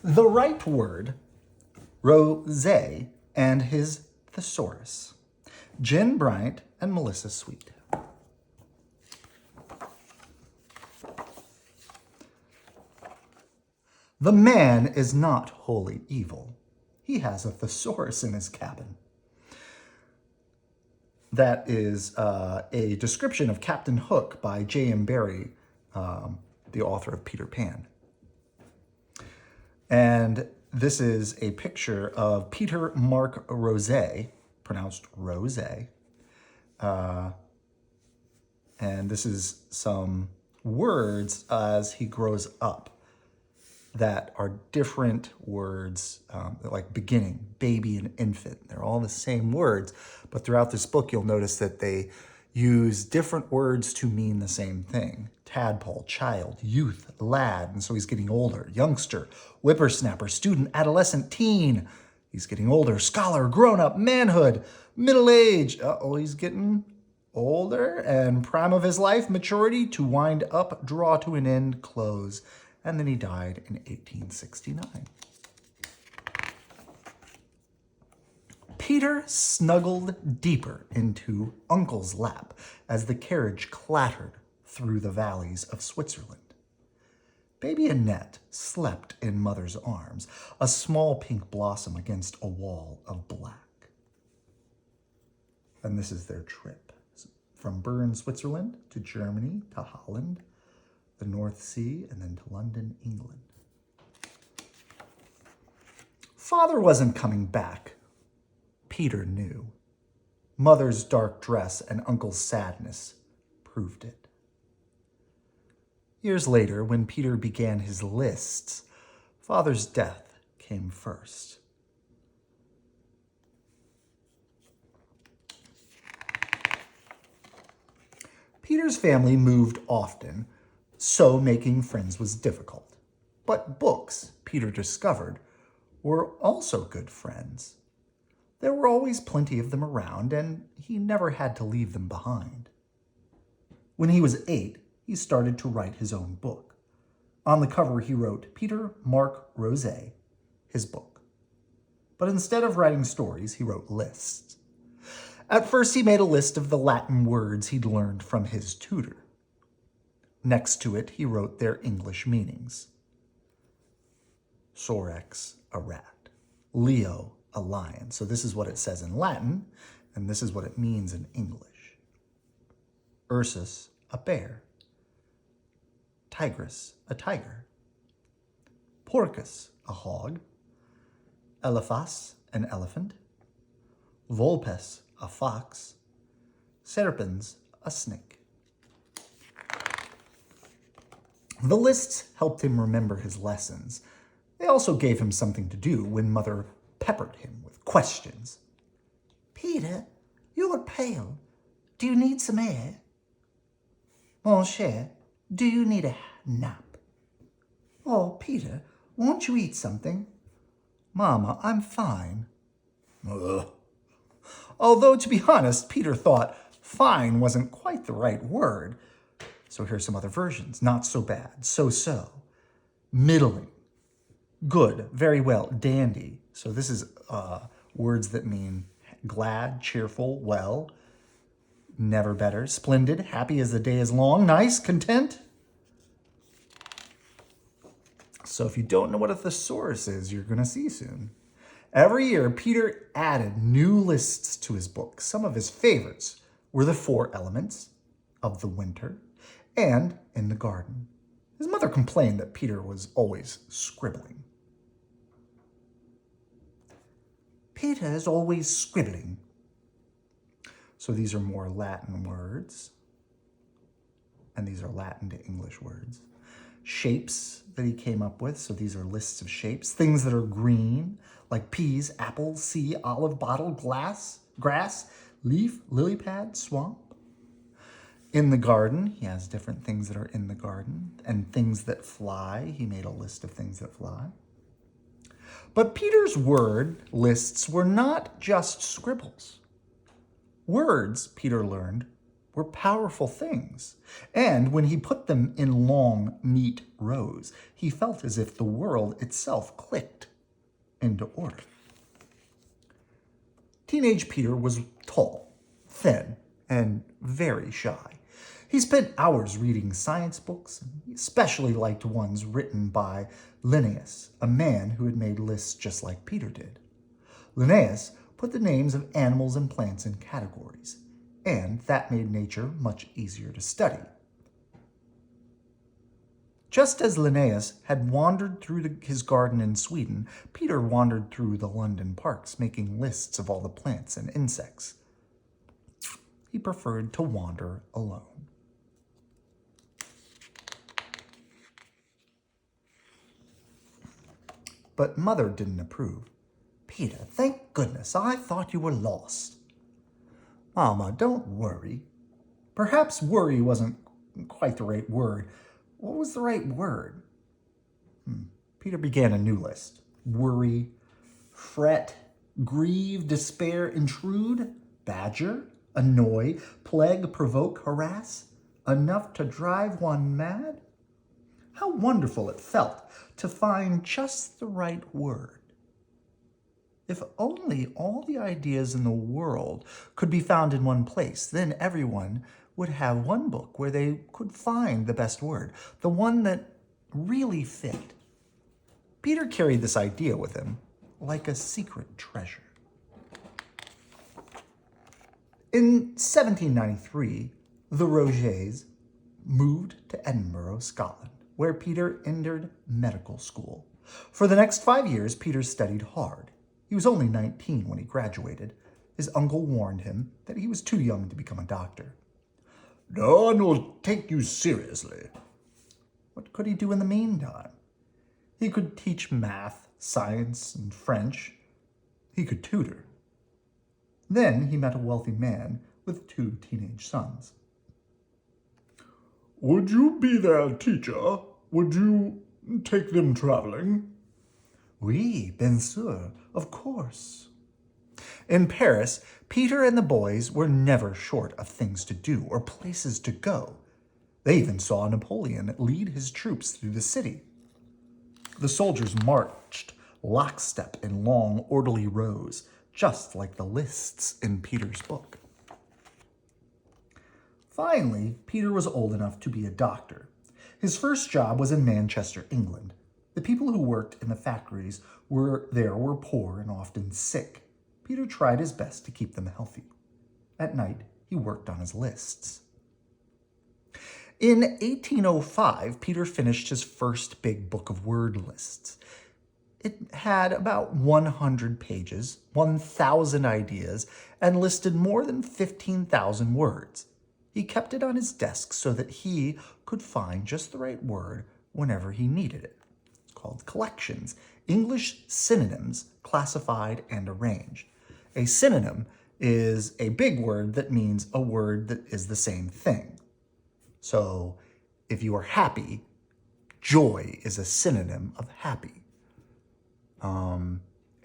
The right word, Roget and his Thesaurus. Jen Bryant and Melissa Sweet. The man is not wholly evil. He has a thesaurus in his cabin. That is a description of Captain Hook by J.M. Barrie, the author of Peter Pan. And this is a picture of Peter Mark Roget, pronounced Rose. And this is some words as he grows up that are different words, like beginning, baby, and infant. They're all the same words, but throughout this book, you'll notice that they use different words to mean the same thing. Tadpole, child, youth, lad, and so he's getting older. Youngster, whippersnapper, student, adolescent, teen. He's getting older. Scholar, grown-up, manhood, middle age. Uh-oh, he's getting older. And prime of his life, maturity, to wind up, draw to an end, close. And then he died in 1869. Peter snuggled deeper into Uncle's lap as the carriage clattered through the valleys of Switzerland. Baby Annette slept in Mother's arms, a small pink blossom against a wall of black. And this is their trip. From Bern, Switzerland, to Germany, to Holland, the North Sea, and then to London, England. Father wasn't coming back. Peter knew. Mother's dark dress and Uncle's sadness proved it. Years later, when Peter began his lists, Father's death came first. Peter's family moved often, so making friends was difficult. But books, Peter discovered, were also good friends. There were always plenty of them around, and he never had to leave them behind. When he was 8, he started to write his own book. On the cover, he wrote Peter Mark Roget, his book. But instead of writing stories, he wrote lists. At first, he made a list of the Latin words he'd learned from his tutor. Next to it, he wrote their English meanings. Sorex, a rat. Leo, a lion. So this is what it says in Latin, and this is what it means in English. Ursus, a bear. Tigris, a tiger. Porcus, a hog. Elephas, an elephant. Vulpes, a fox. Serpens, a snake. The lists helped him remember his lessons. They also gave him something to do when Mother peppered him with questions. Peter, you look pale. Do you need some air? Mon cher, do you need a nap? Oh, Peter, won't you eat something? Mama, I'm fine. Ugh. Although, to be honest, Peter thought fine wasn't quite the right word. So here's some other versions. Not so bad, so-so. Middling. Good, very well, dandy. So this is words that mean glad, cheerful, well, never better, splendid, happy as the day is long, nice, content. So if you don't know what a thesaurus is, you're going to see soon. Every year, Peter added new lists to his book. Some of his favorites were the 4 elements of the winter and in the garden. His mother complained that Peter was always scribbling. Peter is always scribbling. So these are more Latin words, and these are Latin to English words. Shapes that he came up with, so these are lists of shapes. Things that are green, like peas, apple, sea, olive, bottle, glass, grass, leaf, lily pad, swamp. In the garden, he has different things that are in the garden, and things that fly. He made a list of things that fly. But Peter's word lists were not just scribbles. Words, Peter learned, were powerful things, and when he put them in long, neat rows, he felt as if the world itself clicked into order. Teenage Peter was tall, thin, and very shy. He spent hours reading science books, and he especially liked ones written by Linnaeus, a man who had made lists just like Peter did. Linnaeus put the names of animals and plants in categories, and that made nature much easier to study. Just as Linnaeus had wandered through his garden in Sweden, Peter wandered through the London parks making lists of all the plants and insects. He preferred to wander alone. But Mother didn't approve. "Peter, thank goodness, I thought you were lost." "Mama, don't worry." Perhaps worry wasn't quite the right word. What was the right word? Peter began a new list. Worry, fret, grieve, despair, intrude, badger, annoy, plague, provoke, harass, enough to drive one mad. How wonderful it felt to find just the right word. If only all the ideas in the world could be found in one place, then everyone would have one book where they could find the best word, the one that really fit. Peter carried this idea with him like a secret treasure. In 1793, the Rogets moved to Edinburgh, Scotland, where Peter entered medical school. For the next 5 years, Peter studied hard. He was only 19 when he graduated. His uncle warned him that he was too young to become a doctor. "No one will take you seriously." What could he do in the meantime? He could teach math, science, and French. He could tutor. Then he met a wealthy man with 2 teenage sons. "Would you be their teacher? Would you take them traveling?" "Oui, bien sûr, of course." In Paris, Peter and the boys were never short of things to do or places to go. They even saw Napoleon lead his troops through the city. The soldiers marched lockstep in long, orderly rows, just like the lists in Peter's book. Finally, Peter was old enough to be a doctor. His first job was in Manchester, England. The people who worked in the factories were poor and often sick. Peter tried his best to keep them healthy. At night, he worked on his lists. In 1805, Peter finished his first big book of word lists. It had about 100 pages, 1,000 ideas, and listed more than 15,000 words. He kept it on his desk so that he could find just the right word whenever he needed it. It's called collections, English synonyms classified and arranged. A synonym is a big word that means a word that is the same thing. So if you are happy, joy is a synonym of happy.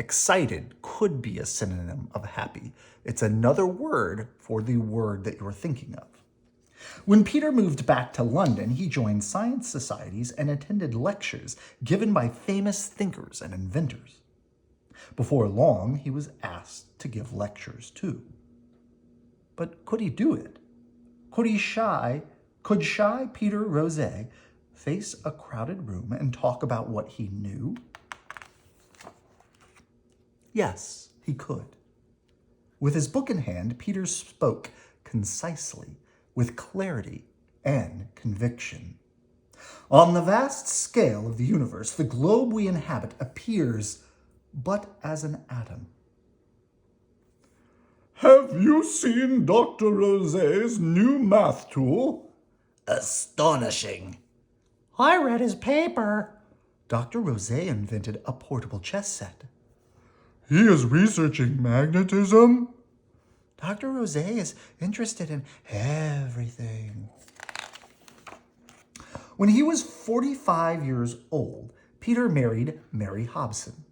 Excited could be a synonym of happy. It's another word for the word that you're thinking of. When Peter moved back to London, he joined science societies and attended lectures given by famous thinkers and inventors. Before long, he was asked to give lectures too. But could he do it? Could shy Peter Roget face a crowded room and talk about what he knew? Yes, he could. With his book in hand, Peter spoke concisely, with clarity and conviction. On the vast scale of the universe, the globe we inhabit appears but as an atom. Have you seen Dr. Roset's new math tool? Astonishing. I read his paper. Dr. Roget invented a portable chess set. He is researching magnetism. Dr. Roget is interested in everything. When he was 45 years old, Peter married Mary Hobson.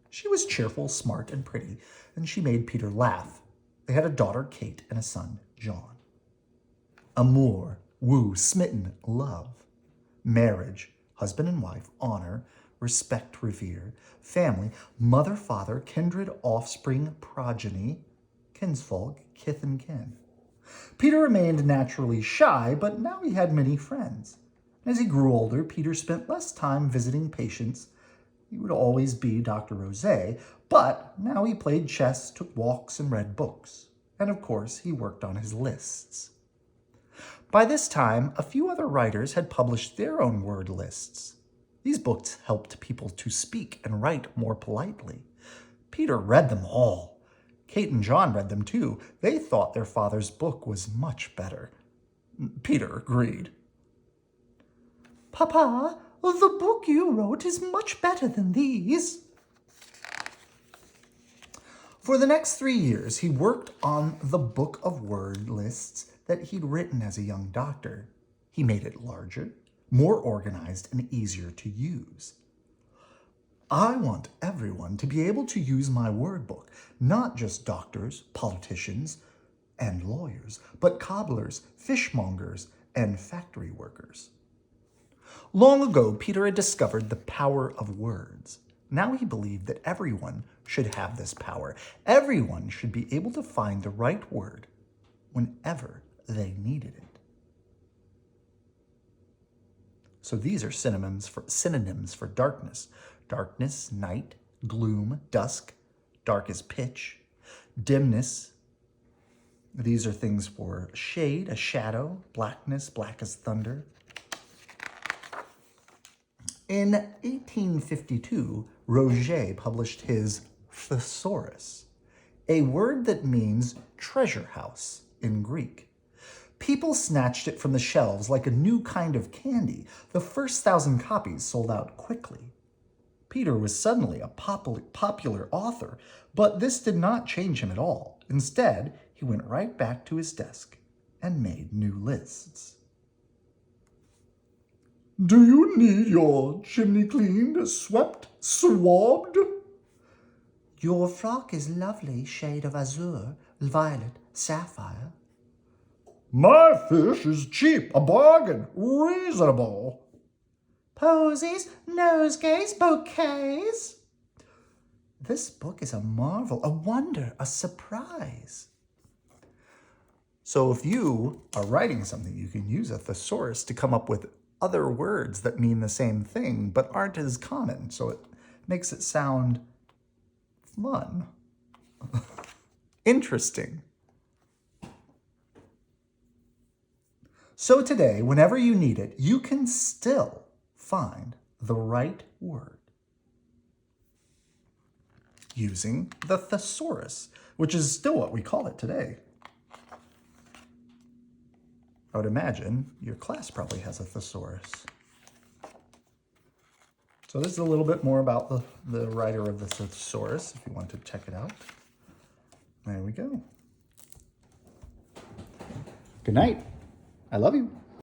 She was cheerful, smart, and pretty, and she made Peter laugh. They had a daughter, Kate, and a son, John. Amour, woo, smitten, love. Marriage, husband and wife, honor, respect, revere. Family, mother, father, kindred, offspring, progeny, kinsfolk, kith and kin. Peter remained naturally shy, but now he had many friends. As he grew older, Peter spent less time visiting patients. He would always be Dr. Roget, but now he played chess, took walks, and read books. And of course, he worked on his lists. By this time, a few other writers had published their own word lists. These books helped people to speak and write more politely. Peter read them all. Kate and John read them too. They thought their father's book was much better. Peter agreed. "Papa, the book you wrote is much better than these." For the next 3 years, he worked on the book of word lists that he'd written as a young doctor. He made it larger, more organized, and easier to use. "I want everyone to be able to use my word book, not just doctors, politicians, and lawyers, but cobblers, fishmongers, and factory workers." Long ago, Peter had discovered the power of words. Now he believed that everyone should have this power. Everyone should be able to find the right word whenever they needed it. So these are synonyms for darkness. Darkness, night, gloom, dusk, dark as pitch, dimness. These are things for shade, a shadow, blackness, black as thunder. In 1852, Roget published his Thesaurus, a word that means treasure house in Greek. People snatched it from the shelves like a new kind of candy. The first 1,000 copies sold out quickly. Peter was suddenly a popular author, but this did not change him at all. Instead, he went right back to his desk and made new lists. "Do you need your chimney cleaned, swept, swabbed?" "Your frock is lovely shade of azure, violet, sapphire." "My fish is cheap, a bargain, reasonable." "Posies, nosegays, bouquets." "This book is a marvel, a wonder, a surprise." So if you are writing something, you can use a thesaurus to come up with other words that mean the same thing but aren't as common. So it makes it sound fun. Interesting. So today, whenever you need it, you can still find the right word using the thesaurus, which is still what we call it today. I would imagine your class probably has a thesaurus. So this is a little bit more about the writer of the thesaurus, if you want to check it out. There we go. Good night. I love you.